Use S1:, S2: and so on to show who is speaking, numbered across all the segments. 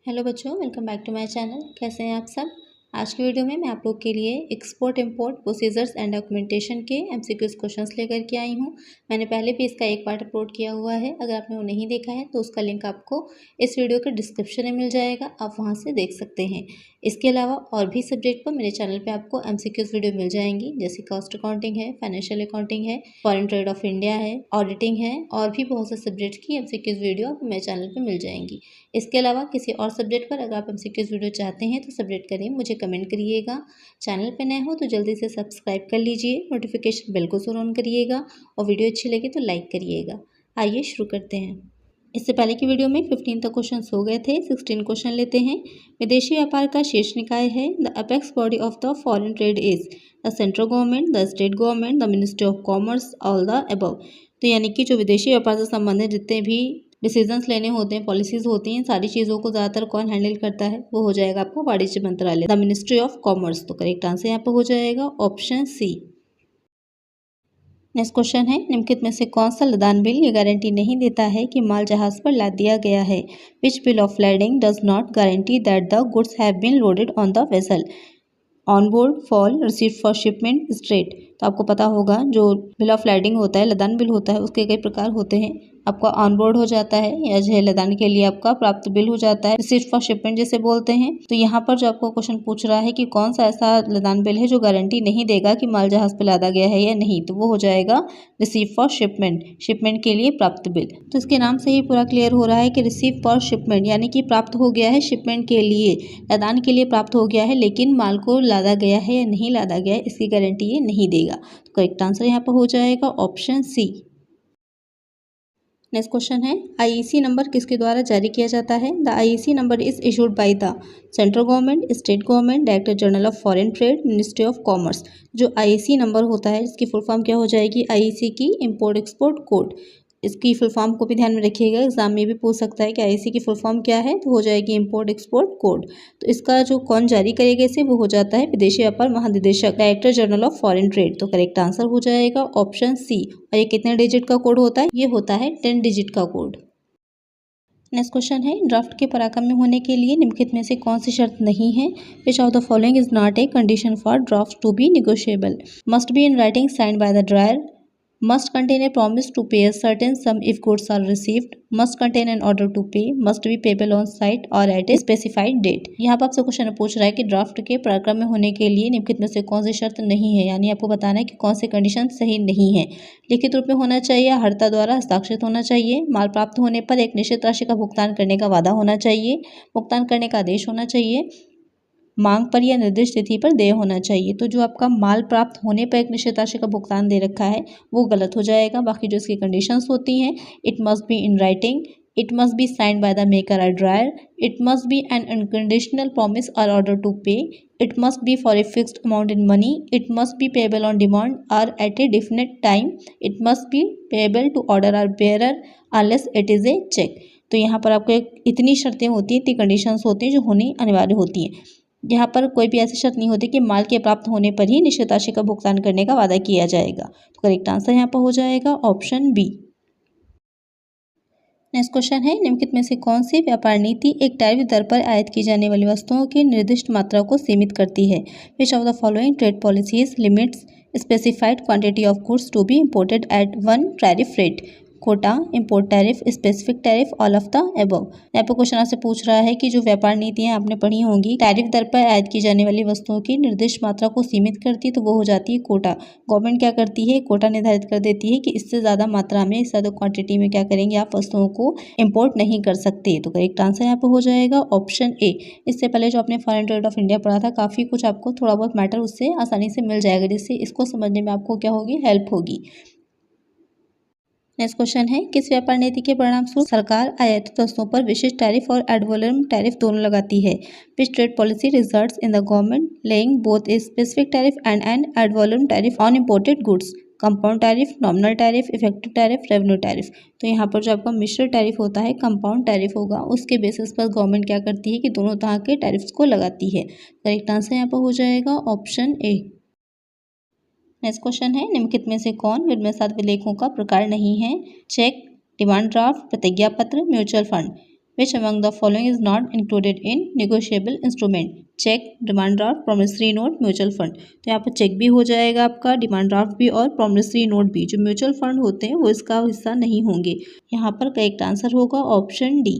S1: Hello बच्चों, welcome back to my channel. कैसे हैं आप सब। आज की वीडियो में मैं आप लोग के लिए export import procedures and documentation के एमसीक्यूज क्वेश्चंस लेकर के आई हूं। मैंने पहले भी इसका एक पार्ट अपलोड किया हुआ है। अगर आपने वो नहीं देखा है तो उसका लिंक आपको इस वीडियो के डिस्क्रिप्शन में मिल जाएगा, आप वहां से देख सकते हैं। इसके अलावा और भी सब्जेक्ट पर मेरे चैनल पर आपको एमसीक्यूज वीडियो मिल जाएंगी, जैसे कॉस्ट अकाउंटिंग है, फाइनेंशियल अकाउंटिंग है, फॉरेन ट्रेड ऑफ इंडिया है, ऑडिटिंग है और भी बहुत से सब्जेक्ट की एमसीक्यूज वीडियो आपको मेरे चैनल पर मिल जाएंगी। इसके अलावा किसी और सब्जेक्ट पर अगर आप एमसीक्यूज वीडियो चाहते हैं तो सब्जेक्ट करें, मुझे कमेंट करिएगा। चैनल पे नए हो तो जल्दी से सब्सक्राइब कर लीजिए, नोटिफिकेशन बेल को ज़रूर ऑन करिएगा और वीडियो अच्छी लगे तो लाइक करिएगा। आइए शुरू करते हैं। इससे पहले की वीडियो में 15 तक क्वेश्चन हो गए थे, 16 क्वेश्चन लेते हैं। विदेशी व्यापार का शीर्ष निकाय है। The apex body of the foreign trade is the central government, the state government, the ministry of commerce, all the above. तो यानी कि जो विदेशी व्यापार से संबंधित जितने भी डिसीजंस लेने होते हैं, पॉलिसीज होती हैं, सारी चीज़ों को ज़्यादातर कौन हैंडल करता है, वो हो जाएगा आपका वाणिज्य मंत्रालय, द मिनिस्ट्री ऑफ कॉमर्स। तो करेक्ट आंसर यहाँ पर हो जाएगा ऑप्शन सी। नेक्स्ट क्वेश्चन है, निम्नलिखित में से कौन सा लदान बिल ये गारंटी नहीं देता है कि माल जहाज पर लाद दिया गया है। Which bill of lading does not guarantee that the goods have been loaded on the vessel. On board, foul, received for shipment, straight. तो आपको पता होगा जो बिल ऑफ लैडिंग होता है, लदान बिल होता है, उसके कई प्रकार होते हैं। आपका ऑन बोर्ड हो जाता है या जो है लदान के लिए आपका प्राप्त बिल हो जाता है, रिसीव्ड फॉर शिपमेंट जिसे बोलते हैं। तो यहाँ पर जो आपको क्वेश्चन पूछ रहा है कि कौन सा ऐसा लदान बिल है जो गारंटी नहीं देगा कि माल जहाज पे लादा गया है या नहीं, तो वो हो जाएगा रिसीव फॉर शिपमेंट, शिपमेंट के लिए प्राप्त बिल। तो इसके नाम से ही पूरा क्लियर हो रहा है कि रिसीव फॉर शिपमेंट यानी कि प्राप्त हो गया है शिपमेंट के लिए, लदान के लिए प्राप्त हो गया है, लेकिन माल को लादा गया है या नहीं लादा गया है इसकी गारंटी ये नहीं देगा। तो करेक्ट आंसर यहाँ पर हो जाएगा ऑप्शन सी। नेक्स्ट क्वेश्चन है, आईईसी नंबर किसके द्वारा जारी किया जाता है। The IEC number is issued by the central government, state government, director general of foreign trade, ministry of commerce. जो आईईसी नंबर होता है इसकी फुल फॉर्म क्या हो जाएगी, आईईसी की इंपोर्ट एक्सपोर्ट कोड। इसकी फुल फॉर्म को भी ध्यान में रखिएगा, एग्जाम में भी पूछ सकता है कि आईईसी की फुल फॉर्म क्या है, तो हो जाएगी इंपोर्ट एक्सपोर्ट कोड। तो इसका जो कौन जारी करेगा इसे, वो हो जाता है विदेशी व्यापार महानिदेशक, director general of foreign trade. तो करेक्ट आंसर हो जाएगा ऑप्शन सी। और ये कितने डिजिट का कोड होता है, ये होता है 10 डिजिट का कोड। नेक्स्ट क्वेश्चन है, ड्राफ्ट के पराक्रम्य होने के लिए निम्नलिखित में से कौन सी शर्त नहीं है। Which of the following is not a condition for draft to be negotiable. Must be in writing signed by the drawer, must contain a promise to pay a certain sum if goods are received, must contain an order to pay, must be payable on site or at a specified date। यहाँ पर आपसे question पूछ रहा है कि draft के पराक्रम में होने के लिए निम्नलिखित में से कौन सी शर्त नहीं है, यानी आपको बताना है कि कौन सी कंडीशन सही नहीं है। लिखित रूप में होना चाहिए, हर्ता द्वारा हस्ताक्षरित होना चाहिए, माल प्राप्त होने पर एक निश्चित राशि का भुगतान करने का वादा होना चाहिए, भुगतान करने का आदेश होना चाहिए, मांग पर या निर्दिष्ट तिथि पर देय होना चाहिए। तो जो आपका माल प्राप्त होने पर एक निश्चित राशि का भुगतान दे रखा है वो गलत हो जाएगा। बाकी जो इसकी कंडीशंस होती हैं, it must be in writing, it must be signed by the maker और drawer, it must be an unconditional promise और order to pay, it must be for a fixed amount in money, it must be payable on demand और at a definite time, it must be payable to order और bearer unless it is a cheque. तो यहाँ पर आपको इतनी शर्तें होती हैं, इतनी कंडीशंस होती हैं जो होनी अनिवार्य होती हैं। यहाँ पर कोई भी ऐसी शर्त नहीं होती कि माल के प्राप्त होने पर ही निश्चित राशि का भुगतान करने का वादा किया जाएगा। तो करेक्ट आंसर यहाँ पर हो जाएगा ऑप्शन बी। नेक्स्ट क्वेश्चन है, निम्नलिखित में से कौन सी व्यापार नीति एक टैरिफ दर पर आयात की जाने वाली वस्तुओं की निर्दिष्ट मात्रा को सीमित करती है। Which of the following trade policies limits specified quantity of goods to be imported at one tariff rate. Quota, import tariff, specific tariff, all of the above. यहाँ पर क्वेश्चन आपसे पूछ रहा है कि जो व्यापार नीतियाँ आपने पढ़ी होंगी, टैरिफ दर पर आयात की जाने वाली वस्तुओं की निर्दिष्ट मात्रा को सीमित करती है, तो वो हो जाती है कोटा। गवर्नमेंट क्या करती है, कोटा निर्धारित कर देती है कि इससे ज़्यादा मात्रा में, इससे ज़्यादा क्वांटिटी में क्या करेंगे आप वस्तुओं को इम्पोर्ट नहीं कर सकते। तो करेक्ट आंसर यहाँ पर हो जाएगा ऑप्शन ए। इससे पहले जो आपने फॉरेन ट्रेड ऑफ इंडिया पढ़ा था, काफ़ी कुछ आपको थोड़ा बहुत मैटर उससे आसानी से मिल जाएगा, जिससे इसको समझने में आपको क्या होगी, हेल्प होगी। नेक्स्ट क्वेश्चन है, किस व्यापार नीति के परिणामस्वरूप सरकार आयातित वस्तुओं पर विशिष्ट टैरिफ और एड वैलोरम टैरिफ दोनों लगाती है। Which trade policy results in the government levying both a specific tariff and an ad valorem tariff on imported goods. Compound tariff, nominal tariff, effective tariff, revenue tariff. तो यहाँ पर जो आपका मिश्र tariff होता है, कंपाउंड टैरिफ होगा, उसके basis पर गवर्नमेंट क्या करती है कि दोनों तरह के टैरिफ्स को लगाती है। करेक्ट आंसर यहाँ पर हो जाएगा ऑप्शन ए। नेक्स्ट क्वेश्चन है, निम्नलिखित में से कौन विनिमय विलेखों का प्रकार नहीं है। चेक, डिमांड ड्राफ्ट, प्रतिज्ञा पत्र, mutual fund. Which among the following is not included in negotiable instrument? Cheque, demand draft, promissory note, mutual fund. तो यहाँ पर चेक भी हो जाएगा आपका, डिमांड ड्राफ्ट भी और प्रॉमिसरी नोट भी। जो म्यूचुअल फंड होते हैं वो इसका हिस्सा नहीं होंगे। यहाँ पर करेक्ट आंसर होगा ऑप्शन डी।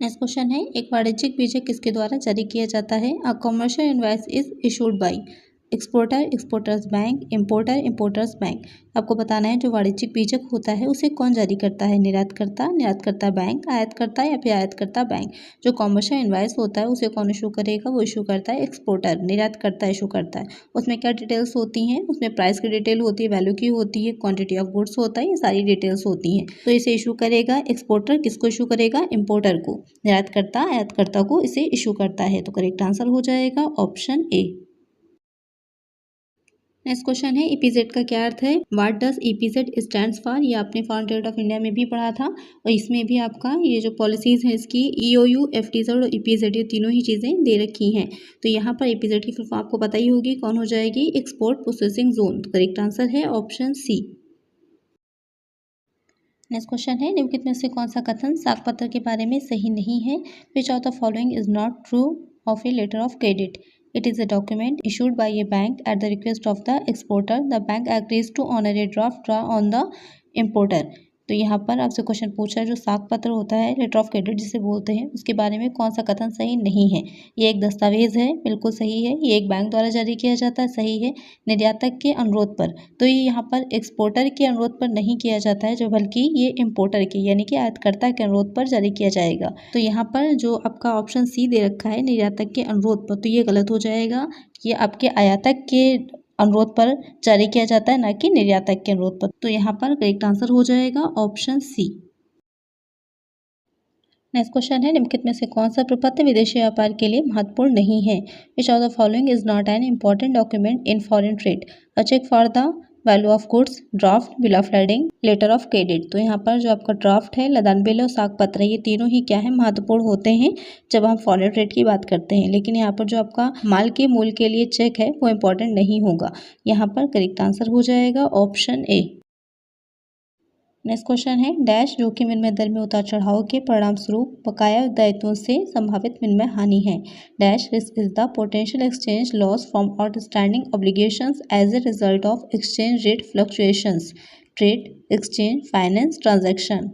S1: नेक्स्ट क्वेश्चन है, एक वाणिज्यिक बीजक किसके द्वारा जारी किया जाता है? A commercial invoice is issued by exporter, exporters bank, importer, importers bank. आपको बताना है जो वाणिज्यिक बीजक होता है उसे कौन जारी करता है? निर्यातकर्ता, निर्यातकर्ता बैंक, आयातकर्ता या फिर आयातकर्ता बैंक। जो कमर्शियल इनवॉइस होता है उसे कौन इशू करेगा? वो इशू करता है एक्सपोर्टर, निर्यातकर्ता इशू करता है। उसमें क्या डिटेल्स होती हैं? उसमें प्राइस की डिटेल होती है, वैल्यू की होती है, क्वांटिटी ऑफ गुड्स होता है, ये सारी डिटेल्स होती हैं। तो इसे इशू करेगा एक्सपोर्टर। किसको इशू करेगा? इम्पोर्टर को। निर्यातकर्ता आयातकर्ता को इसे इशू करता है। तो करेक्ट आंसर हो जाएगा ऑप्शन ए। नेक्स्ट क्वेश्चन है, ईपीजेड का क्या अर्थ है? What does EPZ stands for? ये आपने फॉरेन ट्रेड ऑफ इंडिया में भी पढ़ा था और इसमें भी आपका ये जो पॉलिसीज है इसकी ईओयू, एफटीजेड और ईपीजेड ये तीनों ही चीज़ें दे रखी हैं। तो यहाँ पर ईपीजेड की फुल फॉर्म आपको पता ही होगी, कौन हो जाएगी? Export processing zone. तो करेक्ट आंसर है ऑप्शन सी। नेक्स्ट क्वेश्चन है, निम्नलिखित में से कौन सा कथन साख पत्र के बारे में सही नहीं है? Which of the following is not true of a letter of credit? It is a document issued by a bank at the request of the exporter. The bank agrees to honor a draft draw on the importer. तो यहाँ पर आपसे question पूछा है जो साख पत्र होता है, लेटर ऑफ क्रेडिट जिसे बोलते हैं, उसके बारे में कौन सा कथन सही नहीं है? ये एक दस्तावेज है, बिल्कुल सही है। ये एक बैंक द्वारा जारी किया जाता है, सही है। निर्यातक के अनुरोध पर, तो ये यहाँ पर एक्सपोर्टर के अनुरोध पर नहीं किया जाता है, जो बल्कि ये इम्पोर्टर के यानी कि आयातकर्ता के अनुरोध पर जारी किया जाएगा। तो यहाँ पर जो आपका ऑप्शन सी दे रखा है निर्यातक के अनुरोध पर, तो ये गलत हो जाएगा। ये आपके आयातक के अनुरोध पर जारी किया जाता है, ना कि निर्यातक के अनुरोध पर। तो यहाँ पर करेक्ट आंसर हो जाएगा ऑप्शन सी। नेक्स्ट क्वेश्चन है, निम्नलिखित में से कौन सा प्रपत्र विदेशी व्यापार के लिए महत्वपूर्ण नहीं है? Which of the following is not an important document in foreign trade? A cheque for the value of goods, draft, bill of lading, letter of credit. तो यहाँ पर जो आपका ड्राफ्ट है, लदान बिल और साख पत्र, ये तीनों ही क्या है? महत्वपूर्ण होते हैं जब हम फॉरेन ट्रेड की बात करते हैं। लेकिन यहाँ पर जो आपका माल के मूल के लिए चेक है वो इम्पोर्टेंट नहीं होगा। यहाँ पर करेक्ट आंसर हो जाएगा ऑप्शन ए। नेक्स्ट क्वेश्चन है, डैश जोखिम विनिमय दर में उतार चढ़ाव के परिणाम स्वरूप बकाया दायित्वों से संभावित विनिमय हानि है। Dash risk is the potential exchange loss from outstanding obligations as a result of exchange rate fluctuations, trade, exchange, finance, transaction.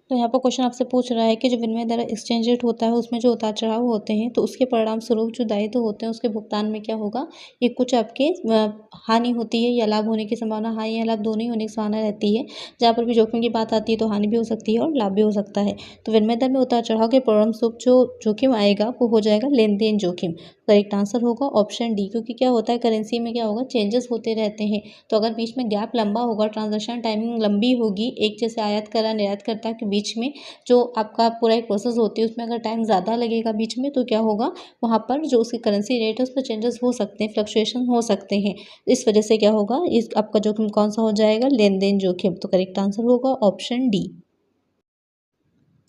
S1: तो यहाँ पर क्वेश्चन आपसे पूछ रहा है कि जो विनिमय दर एक्सचेंज रेट होता है उसमें जो उतार चढ़ाव होते हैं तो उसके परिणाम स्वरूप जो दायित्व होते हैं उसके भुगतान में क्या होगा? ये कुछ आपके हानि होती है या लाभ होने की संभावना, हानि या लाभ दोनों ही होने की संभावना रहती है। जहाँ पर भी जोखिम की बात आती है तो हानि भी हो सकती है और लाभ भी हो सकता है। तो विनिमय दर में उतार चढ़ाव के परिणाम स्वरूप जो जोखिम आएगा वो हो जाएगा लेन देन जोखिम। करेक्ट आंसर होगा ऑप्शन डी, क्योंकि क्या होता है करेंसी में क्या होगा? चेंजेस होते रहते हैं। तो अगर बीच में गैप लंबा होगा, ट्रांजेक्शन टाइमिंग लंबी होगी, एक जैसे आयात करा निर्यातकर्ता के बीच में जो आपका पूरा एक प्रोसेस होती है उसमें अगर टाइम ज़्यादा लगेगा बीच में, तो क्या होगा? वहाँ पर जो उसकी करेंसी रेट है उसमें चेंजेस हो सकते हैं, फ्लक्चुएशन हो सकते हैं। इस वजह से क्या होगा? इस आपका जोखिम कौन सा हो जाएगा? लेन देन जोखिम। तो करेक्ट आंसर होगा ऑप्शन डी।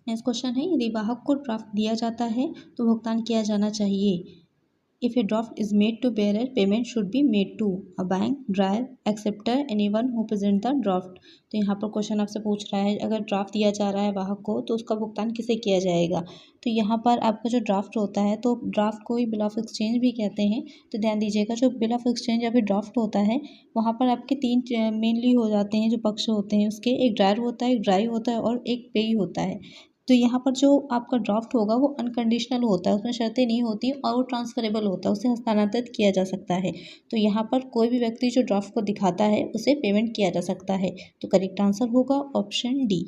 S1: नेक्स्ट क्वेश्चन है, यदि वाहक को ड्राफ्ट दिया जाता है तो भुगतान किया जाना चाहिए। If a draft is made to bearer, payment should be made to a bank, dryer, acceptor, anyone who present the draft। तो यहाँ पर क्वेश्चन आपसे पूछ रहा है अगर ड्राफ्ट दिया जा रहा है वाहक को तो उसका भुगतान किसे किया जाएगा? तो यहाँ पर आपका जो ड्राफ्ट होता है तो ड्राफ्ट को ही बिल ऑफ एक्सचेंज भी कहते हैं। तो ध्यान दीजिएगा जो बिल ऑफ एक्सचेंज या फिर ड्राफ्ट होता है वहाँ पर आपके तीन मेनली हो जाते हैं जो पक्ष होते हैं उसके, एक ड्रायर होता है, एक ड्राई होता है और एक पेई होता है। तो यहाँ पर जो आपका ड्राफ्ट होगा वो अनकंडीशनल होता है, उसमें शर्तें नहीं होती और वो ट्रांसफरेबल होता है, उसे हस्तांतरित किया जा सकता है। तो यहाँ पर कोई भी व्यक्ति जो ड्राफ्ट को दिखाता है उसे पेमेंट किया जा सकता है। तो करेक्ट आंसर होगा ऑप्शन डी।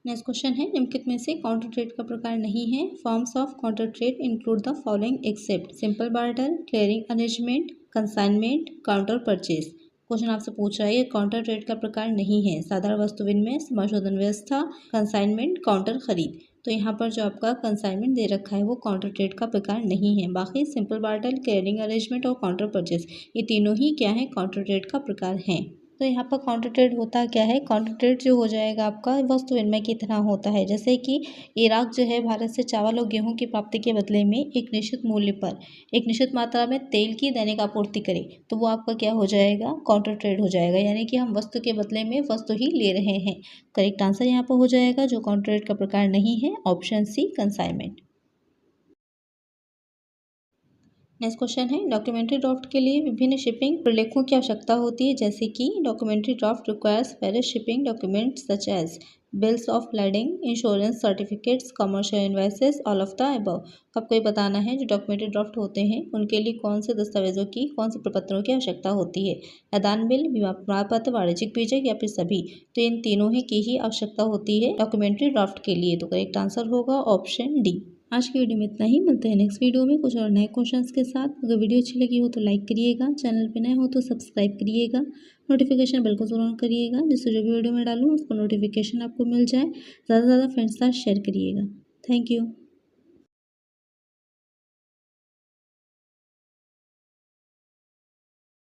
S1: नेक्स्ट क्वेश्चन है, निम्नलिखित में से काउंटर ट्रेड का प्रकार नहीं है। Forms of counter trade include the following except simple barter, clearing arrangement, consignment, counter purchase. Question आपसे पूछ रहा है ये काउंटर ट्रेड का प्रकार नहीं है। साधारण वस्तु विनिमय, समाशोधन व्यवस्था, कंसाइनमेंट, काउंटर खरीद। तो यहाँ पर जो आपका कंसाइनमेंट दे रखा है वो काउंटर ट्रेड का प्रकार नहीं है। बाकी सिंपल बार्टर, क्लियरिंग अरेंजमेंट और काउंटर परचेज ये तीनों ही क्या है? काउंटर ट्रेड का प्रकार हैं। तो यहाँ पर काउंटर ट्रेड होता क्या है, काउंटर ट्रेड जो हो जाएगा आपका वस्तु विनिमय की तरह होता है। जैसे कि इराक जो है भारत से चावल और गेहूं की प्राप्ति के बदले में एक निश्चित मूल्य पर एक निश्चित मात्रा में तेल की दैनिक आपूर्ति करे, तो वो आपका क्या हो जाएगा, काउंटर ट्रेड हो जाएगा। यानी कि हम वस्तु के बदले में वस्तु ही ले रहे हैं। करेक्ट आंसर यहाँ पर हो जाएगा, जो काउंटर ट्रेड का प्रकार नहीं है, option C consignment. Next question है, डॉक्यूमेंट्री ड्राफ्ट के लिए विभिन्न शिपिंग प्रलेखों की आवश्यकता होती है। जैसे कि documentary draft requires various shipping documents such as bills of lading, insurance certificates, commercial invoices, all of the above. आपको ये बताना है जो डॉक्यूमेंट्री ड्राफ्ट होते हैं उनके लिए कौन से दस्तावेजों की, कौन से प्रपत्रों की आवश्यकता होती है। आदान बिल, बीमा प्रमाण पत्र, वाणिज्यिक बीजक या फिर सभी। तो इन तीनों ही की ही आवश्यकता होती है डॉक्यूमेंट्री ड्राफ्ट के लिए। तो करेक्ट आंसर होगा ऑप्शन डी। आज की वीडियो में इतना ही, मिलते हैं नेक्स्ट वीडियो में कुछ और नए क्वेश्चंस के साथ। अगर वीडियो अच्छी लगी हो तो लाइक करिएगा, चैनल पे नए हो तो सब्सक्राइब करिएगा, नोटिफिकेशन बेल को जरूर ऑन करिएगा, जिससे जो भी वीडियो में डालूँ उसको नोटिफिकेशन आपको मिल जाए। ज़्यादा से ज़्यादा फ्रेंड्स के साथ शेयर करिएगा। Thank you.